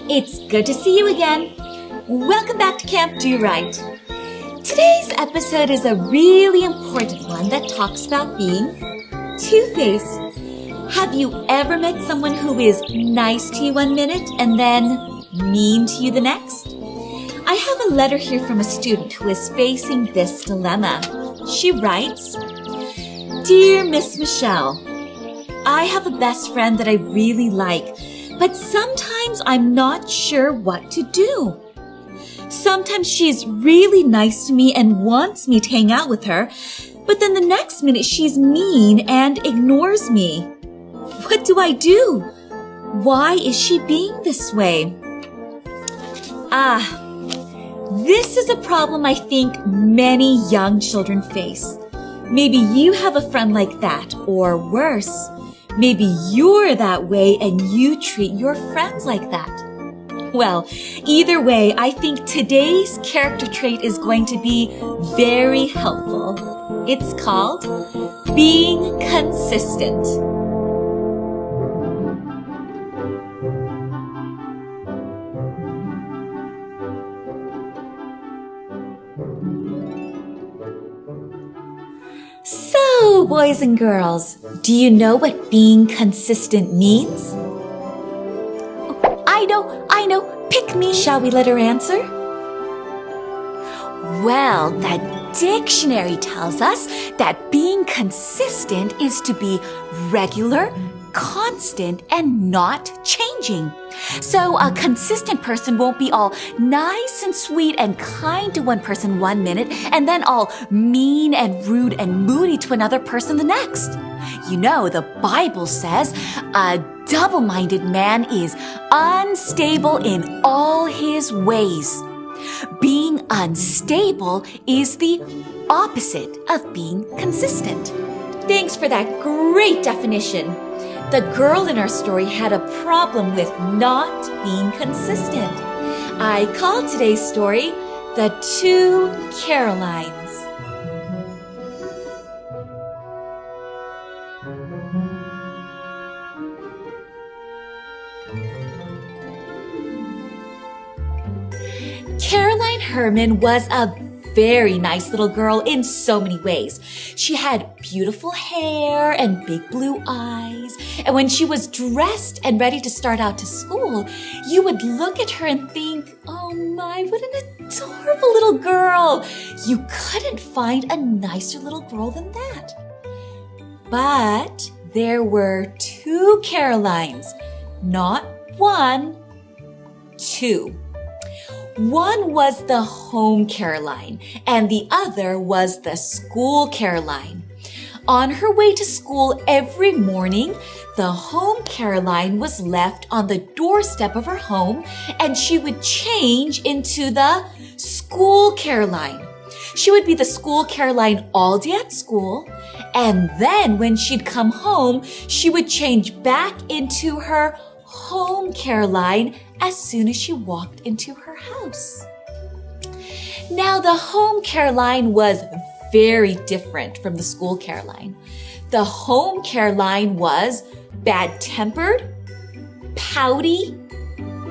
It's good to see you again. Welcome back to Camp Do Right. Today's episode is a really important one that talks about being two-faced. Have you ever met someone who is nice to you one minute and then mean to you the next? I have a letter here from a student who is facing this dilemma. She writes, "Dear Miss Michelle, I have a best friend that I really like, but sometimes I'm not sure what to do. Sometimes she's really nice to me and wants me to hang out with her, but then the next minute she's mean and ignores me. What do I do? Why is she being this way?" This is a problem I think many young children face. Maybe you have a friend like that, or worse, maybe you're that way and you treat your friends like that. Well, either way, I think today's character trait is going to be very helpful. It's called being consistent. So, boys and girls, do you know what being consistent means? I know. Pick me. Shall we let her answer? Well, the dictionary tells us that being consistent is to be regular, constant, and not changing. So a consistent person won't be all nice and sweet and kind to one person one minute and then all mean and rude and moody to another person the next. You know, the Bible says a double-minded man is unstable in all his ways. Being unstable is the opposite of being consistent. Thanks for that great definition. The girl in our story had a problem with not being consistent. I called today's story The Two Carolines. Caroline Herman was a very nice little girl in so many ways. She had beautiful hair and big blue eyes. And when she was dressed and ready to start out to school, you would look at her and think, "Oh my, what an adorable little girl." You couldn't find a nicer little girl than that. But there were two Carolines, not one, two. One was the home Caroline, and the other was the school Caroline. On her way to school every morning, the home Caroline was left on the doorstep of her home, and she would change into the school Caroline. She would be the school Caroline all day at school, and then when she'd come home, she would change back into her home Caroline as soon as she walked into her house. Now, the home Caroline was very different from the school Caroline. The home Caroline was bad-tempered, pouty,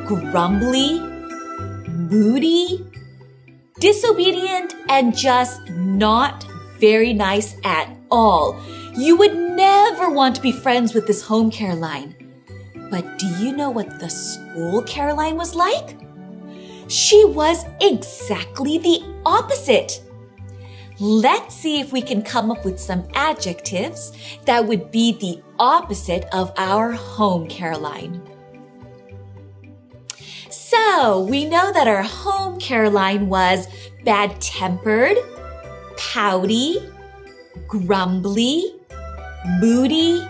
grumbly, moody, disobedient, and just not very nice at all. You would never want to be friends with this home Caroline. But do you know what the school Caroline was like? She was exactly the opposite. Let's see if we can come up with some adjectives that would be the opposite of our home Caroline. So we know that our home Caroline was bad-tempered, pouty, grumbly, moody,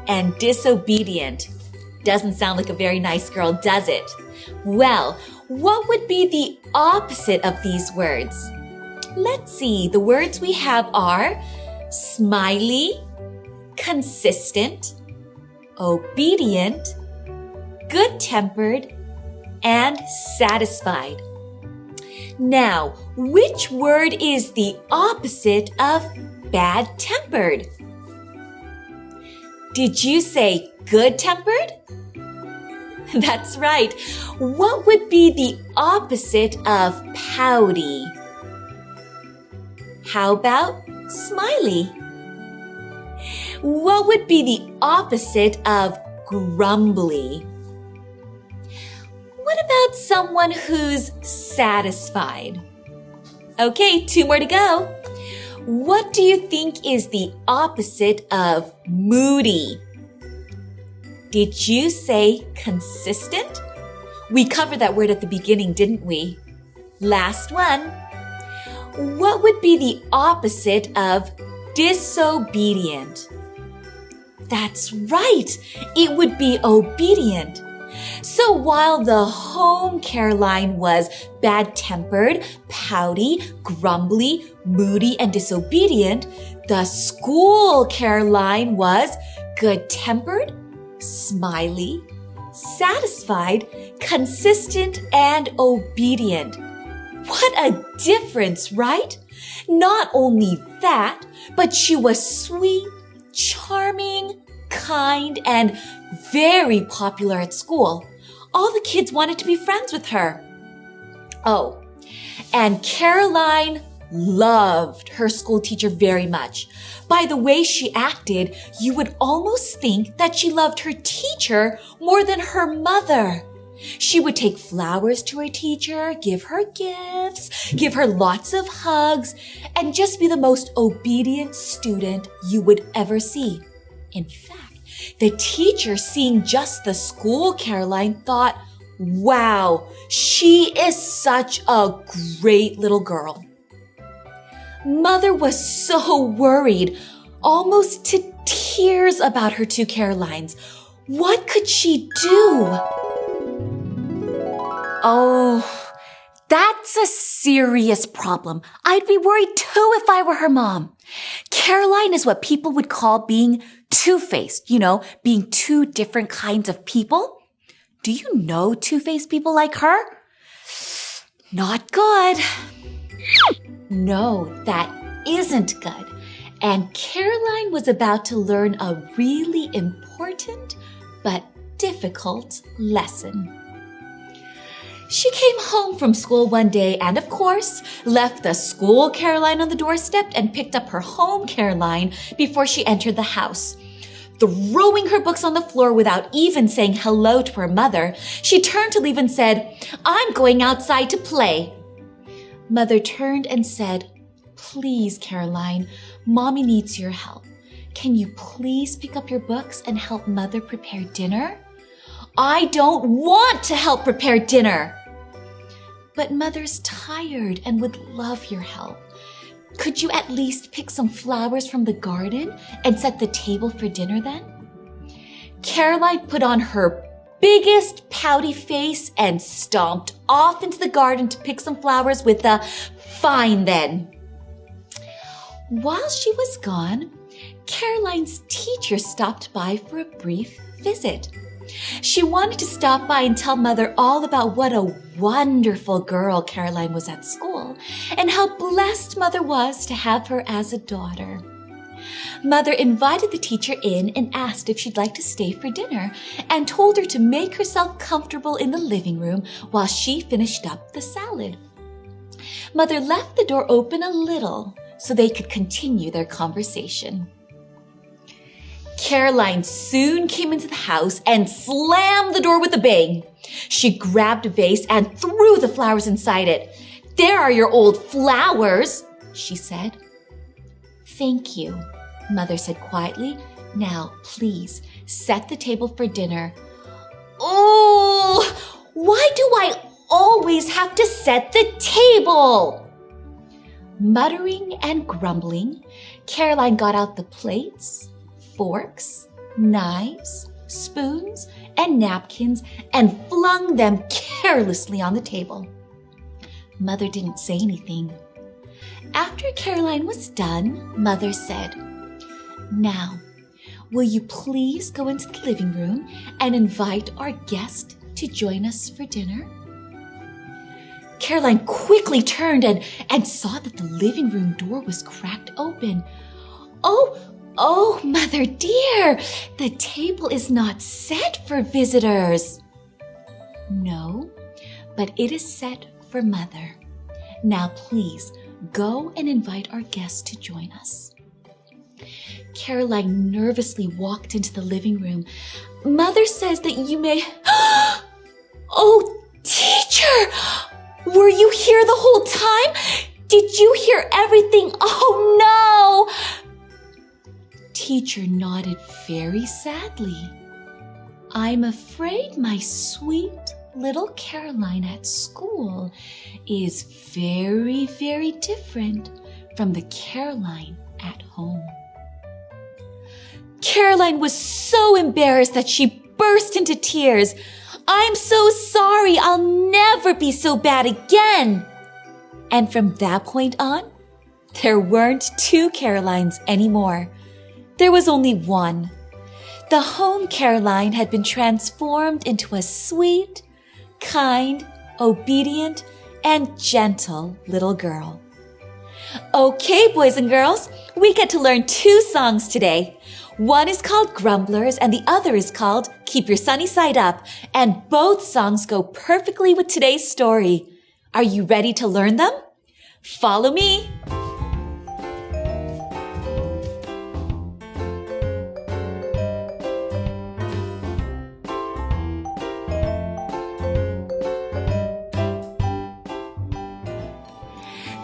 and disobedient. Doesn't sound like a very nice girl, does it? Well, what would be the opposite of these words? Let's see. The words we have are smiley, consistent, obedient, good-tempered, and satisfied. Now, which word is the opposite of bad-tempered? Did you say good-tempered? That's right. What would be the opposite of pouty? How about smiley? What would be the opposite of grumbly? What about someone who's satisfied? Okay, 2 more to go. What do you think is the opposite of moody? Did you say consistent? We covered that word at the beginning, didn't we? Last one. What would be the opposite of disobedient? That's right. It would be obedient. So while the home Caroline was bad-tempered, pouty, grumbly, moody, and disobedient, the school Caroline was good-tempered, smiley, satisfied, consistent, and obedient. What a difference, right? Not only that, but she was sweet, charming, kind, and very popular at school. All the kids wanted to be friends with her. Oh, and Caroline loved her school teacher very much. By the way she acted, you would almost think that she loved her teacher more than her mother. She would take flowers to her teacher, give her gifts, give her lots of hugs, and just be the most obedient student you would ever see. In fact, the teacher, seeing just the school Caroline, thought, wow, she is such a great little girl. Mother was so worried, almost to tears about her 2 Carolines. What could she do? Oh, that's a serious problem. I'd be worried too if I were her mom. Caroline is what people would call being two-faced, being 2 different kinds of people. Do you know two-faced people like her? Not good. No, that isn't good. And Caroline was about to learn a really important but difficult lesson. She came home from school one day and, of course, left the school Caroline on the doorstep and picked up her home Caroline before she entered the house. Throwing her books on the floor without even saying hello to her mother, she turned to leave and said, "I'm going outside to play." Mother turned and said, "Please, Caroline, Mommy needs your help. Can you please pick up your books and help Mother prepare dinner?" "I don't want to help prepare dinner." "But Mother's tired and would love your help. Could you at least pick some flowers from the garden and set the table for dinner then?" Caroline put on her biggest pouty face and stomped off into the garden to pick some flowers with a "fine then." While she was gone, Caroline's teacher stopped by for a brief visit. She wanted to stop by and tell Mother all about what a wonderful girl Caroline was at school and how blessed Mother was to have her as a daughter. Mother invited the teacher in and asked if she'd like to stay for dinner and told her to make herself comfortable in the living room while she finished up the salad. Mother left the door open a little so they could continue their conversation. Caroline soon came into the house and slammed the door with a bang. She grabbed a vase and threw the flowers inside it. "There are your old flowers," she said. "Thank you," Mother said quietly. "Now, please, set the table for dinner." "Oh, why do I always have to set the table?" Muttering and grumbling, Caroline got out the plates, forks, knives, spoons, and napkins and flung them carelessly on the table. Mother didn't say anything. After Caroline was done, Mother said, "Now, will you please go into the living room and invite our guest to join us for dinner?" Caroline quickly turned and saw that the living room door was cracked open. Oh, Mother dear, the table is not set for visitors." No, but it is set for Mother. Now please go and invite our guests to join us. Caroline nervously walked into the living room. Mother says that you may... Oh, teacher! Were you here the whole time? Did you hear everything? Oh, no! Teacher nodded very sadly. I'm afraid my sweet little Caroline at school is very, very different from the Caroline at home. Caroline was so embarrassed that she burst into tears. I'm so sorry. I'll never be so bad again. And from that point on, there weren't two Carolines anymore. There was only one. The home Caroline had been transformed into a sweet, kind, obedient, and gentle little girl. Okay, boys and girls, we get to learn 2 songs today. One is called Grumblers and the other is called Keep Your Sunny Side Up, and both songs go perfectly with today's story. Are you ready to learn them? Follow me.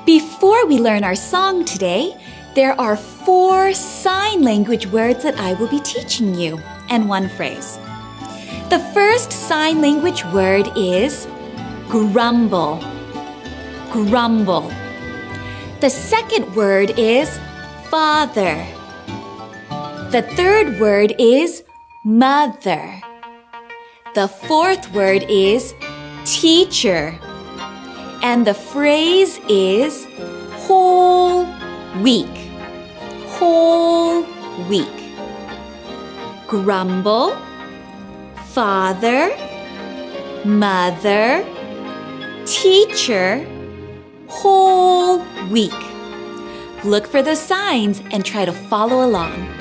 Before we learn our song today, there are 4 sign language words that I will be teaching you, and 1 phrase. The first sign language word is grumble. Grumble. The second word is father. The third word is mother. The fourth word is teacher. And the phrase is whole week. Whole week. Grumble, father, mother, teacher, whole week. Look for the signs and try to follow along.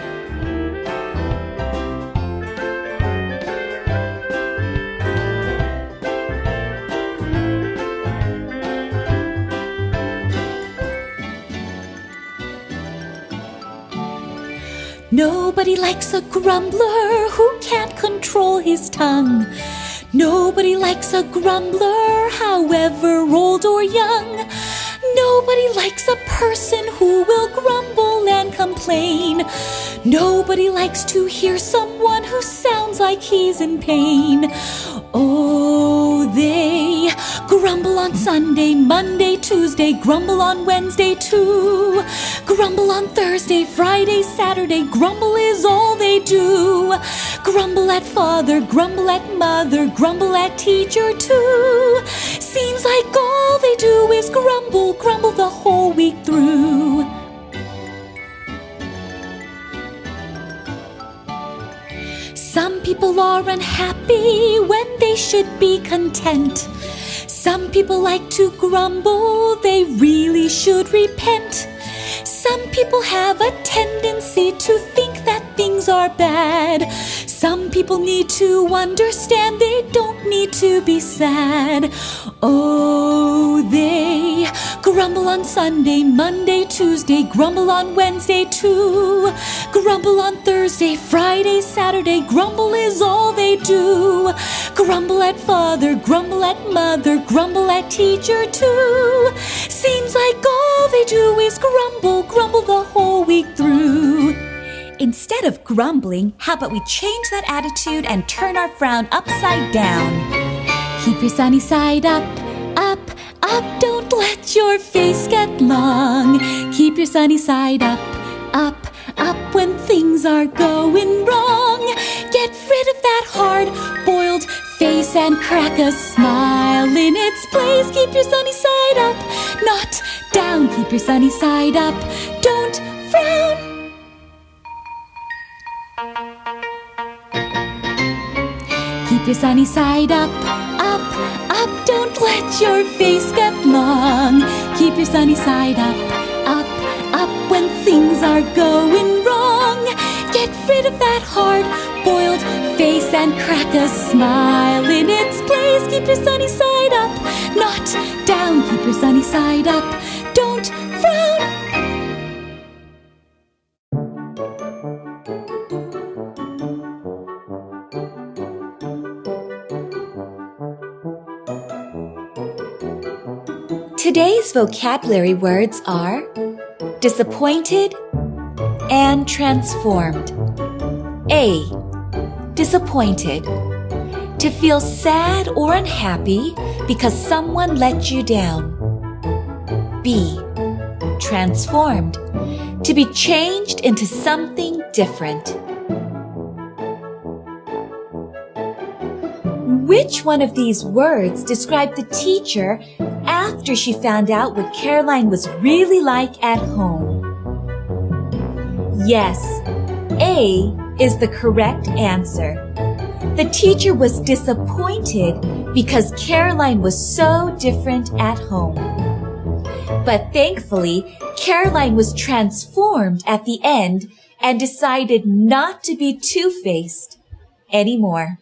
Nobody likes a grumbler who can't control his tongue. Nobody likes a grumbler, however old or young. Nobody likes a person who will grumble and complain. Nobody likes to hear someone who sounds like he's in pain. Oh, they grumble on Sunday, Monday, Tuesday, grumble on Wednesday too. Grumble on Thursday, Friday, Saturday, grumble is all they do. Grumble at father, grumble at mother, grumble at teacher too. Seems like all they do is grumble, grumble the whole week through. Some people are unhappy when they should be content. Some people like to grumble, they really should repent. Some people have a tendency to think that things are bad. Some people need to understand they don't need to be sad. Oh, they grumble on Sunday, Monday, Tuesday, grumble on Wednesday too. Grumble on Thursday, Friday, Saturday, grumble is all they do. Grumble at father, grumble at mother, grumble at teacher too. Seems like all they do is grumble, grumble the whole week through. Instead of grumbling, how about we change that attitude and turn our frown upside down? Keep your sunny side up, up, up. Don't let your face get long. Keep your sunny side up, up, up when things are going wrong. Get rid of that hard-boiled face and crack a smile in its place. Keep your sunny side up, not down. Keep your sunny side up, don't frown. Keep your sunny side up, up, up. Don't let your face get long. Keep your sunny side up, up, up when things are going wrong. Get rid of that hard spoiled face and crack a smile in its place. Keep your sunny side up, not down. Keep your sunny side up, don't frown. Today's vocabulary words are disappointed and transformed. A. Disappointed. To feel sad or unhappy because someone let you down. B. Transformed. To be changed into something different. Which one of these words describe the teacher after she found out what Caroline was really like at home? Yes, A is the correct answer. The teacher was disappointed because Caroline was so different at home. But thankfully, Caroline was transformed at the end and decided not to be two-faced anymore.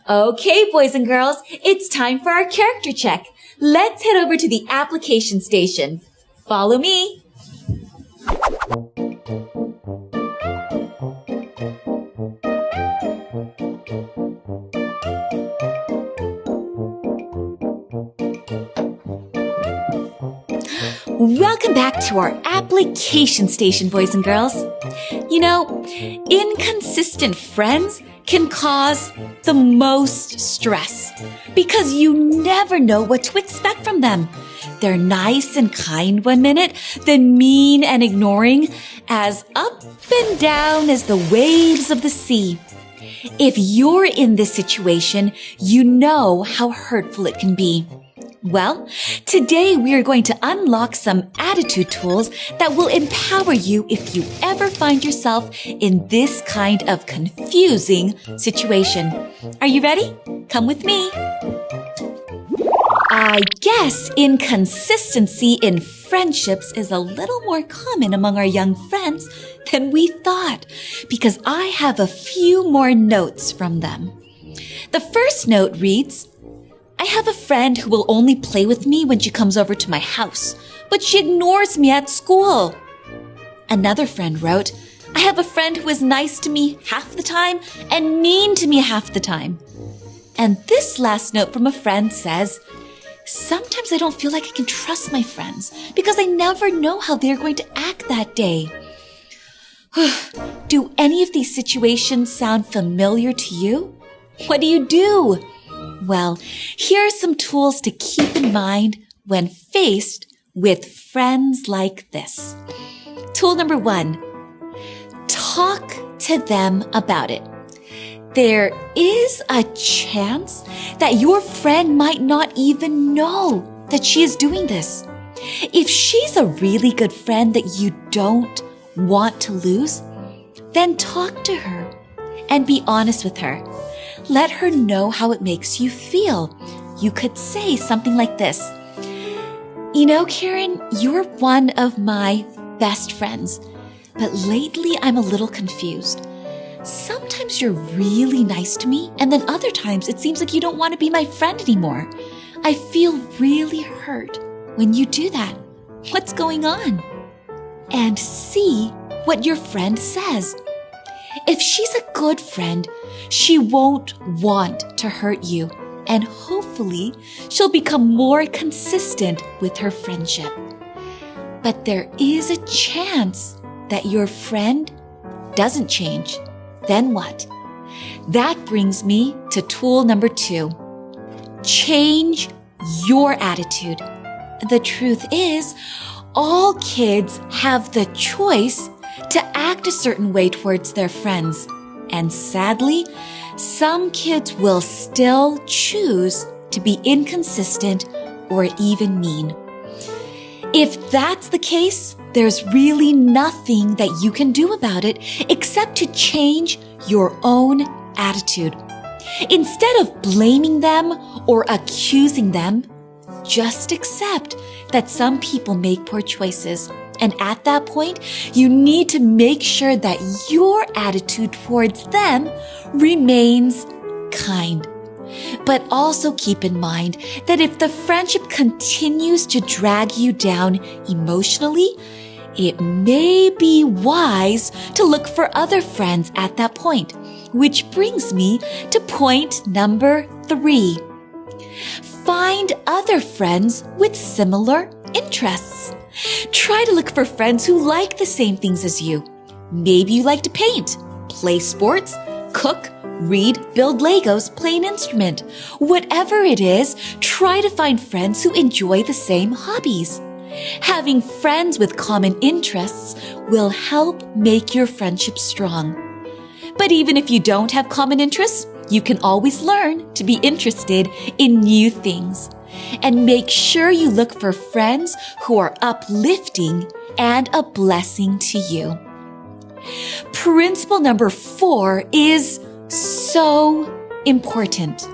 Okay, boys and girls, it's time for our character check. Let's head over to the application station. Follow me. Welcome back to our application station, boys and girls. You know, inconsistent friends can cause the most stress because you never know what to expect from them. They're nice and kind one minute, then mean and ignoring, as up and down as the waves of the sea. If you're in this situation, you know how hurtful it can be. Well, today we are going to unlock some attitude tools that will empower you if you ever find yourself in this kind of confusing situation. Are you ready? Come with me. I guess inconsistency in friendships is a little more common among our young friends than we thought, because I have a few more notes from them. The first note reads, I have a friend who will only play with me when she comes over to my house, but she ignores me at school. Another friend wrote, I have a friend who is nice to me half the time and mean to me half the time. And this last note from a friend says, sometimes I don't feel like I can trust my friends because I never know how they're going to act that day. Do any of these situations sound familiar to you? What do you do? Well, here are some tools to keep in mind when faced with friends like this. Tool number 1, talk to them about it. There is a chance that your friend might not even know that she is doing this. If she's a really good friend that you don't want to lose, then talk to her and be honest with her. Let her know how it makes you feel. You could say something like this. You know, Karen, you're one of my best friends, but lately I'm a little confused. Sometimes you're really nice to me, and then other times it seems like you don't want to be my friend anymore. I feel really hurt when you do that. What's going on? And see what your friend says. If she's a good friend, she won't want to hurt you, and hopefully she'll become more consistent with her friendship. But there is a chance that your friend doesn't change. Then what? That brings me to tool number 2. Change your attitude. The truth is, all kids have the choice to act a certain way towards their friends. And sadly, some kids will still choose to be inconsistent or even mean. If that's the case, there's really nothing that you can do about it except to change your own attitude. Instead of blaming them or accusing them, just accept that some people make poor choices And at that point, you need to make sure that your attitude towards them remains kind. But also keep in mind that if the friendship continues to drag you down emotionally, it may be wise to look for other friends at that point. Which brings me to point number 3. Find other friends with similar interests. Try to look for friends who like the same things as you. Maybe you like to paint, play sports, cook, read, build Legos, play an instrument. Whatever it is, try to find friends who enjoy the same hobbies. Having friends with common interests will help make your friendship strong. But even if you don't have common interests, you can always learn to be interested in new things. And make sure you look for friends who are uplifting and a blessing to you. Principle number 4 is so important.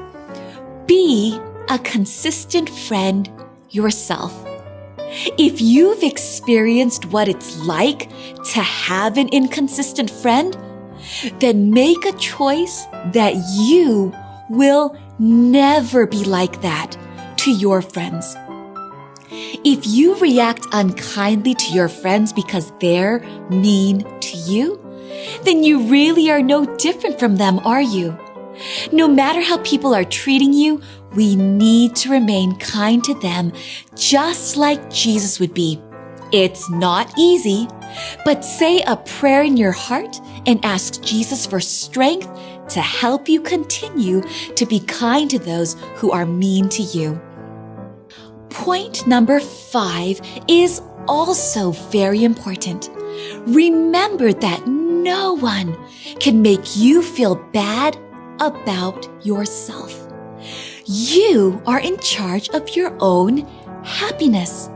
Be a consistent friend yourself. If you've experienced what it's like to have an inconsistent friend, then make a choice that you will never be like that to your friends. If you react unkindly to your friends because they're mean to you, then you really are no different from them, are you? No matter how people are treating you, we need to remain kind to them just like Jesus would be. It's not easy, but say a prayer in your heart and ask Jesus for strength to help you continue to be kind to those who are mean to you. Point number 5 is also very important. Remember that no one can make you feel bad about yourself. You are in charge of your own happiness.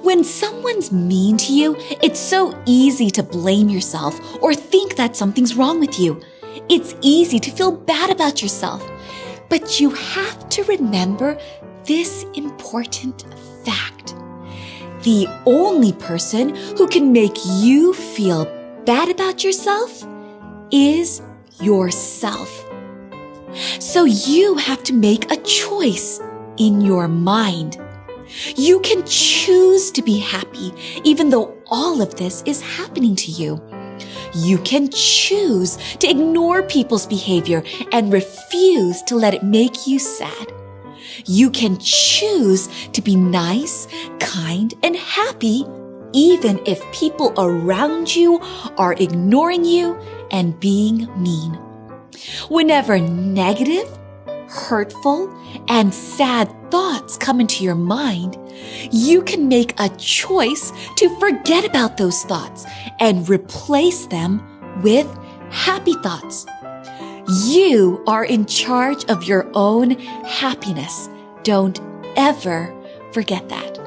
When someone's mean to you, it's so easy to blame yourself or think that something's wrong with you. It's easy to feel bad about yourself. But you have to remember this important fact. The only person who can make you feel bad about yourself is yourself. So you have to make a choice in your mind. You can choose to be happy even though all of this is happening to you. You can choose to ignore people's behavior and refuse to let it make you sad. You can choose to be nice, kind, and happy even if people around you are ignoring you and being mean. Whenever negative, hurtful, and sad thoughts come into your mind, you can make a choice to forget about those thoughts and replace them with happy thoughts. You are in charge of your own happiness. Don't ever forget that.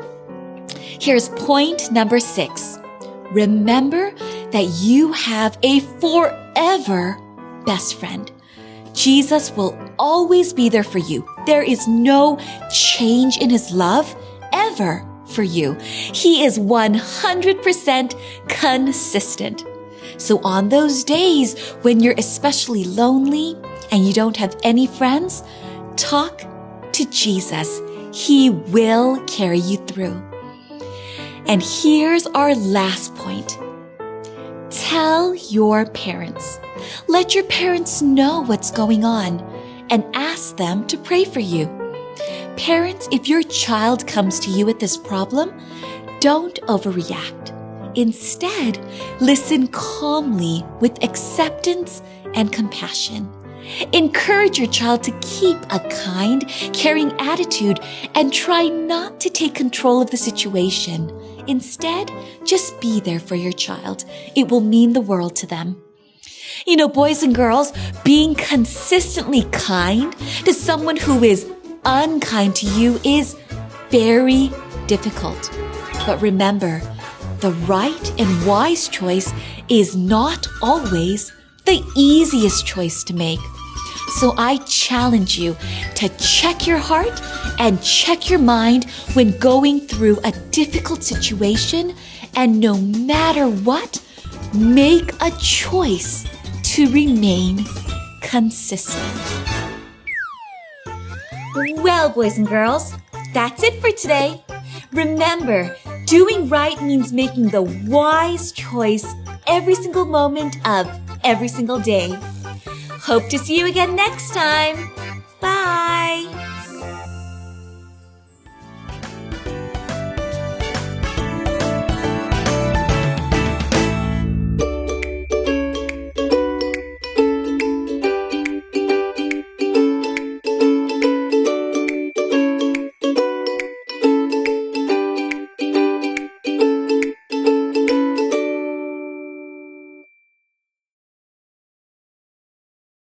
Here's point number 6. Remember that you have a forever best friend. Jesus will always be there for you. There is no change in his love ever for you. He is 100% consistent. So on those days when you're especially lonely and you don't have any friends, talk to Jesus. He will carry you through. And here's our last point. Tell your parents. Let your parents know what's going on and ask them to pray for you. Parents, if your child comes to you with this problem, don't overreact. Instead, listen calmly with acceptance and compassion. Encourage your child to keep a kind, caring attitude and try not to take control of the situation. Instead, just be there for your child. It will mean the world to them. You know, boys and girls, being consistently kind to someone who is unkind to you is very difficult. But remember, the right and wise choice is not always the easiest choice to make. So I challenge you to check your heart and check your mind when going through a difficult situation And no matter what, make a choice to remain consistent. Well, boys and girls, that's it for today. Remember, doing right means making the wise choice every single moment of every single day. Hope to see you again next time. Bye.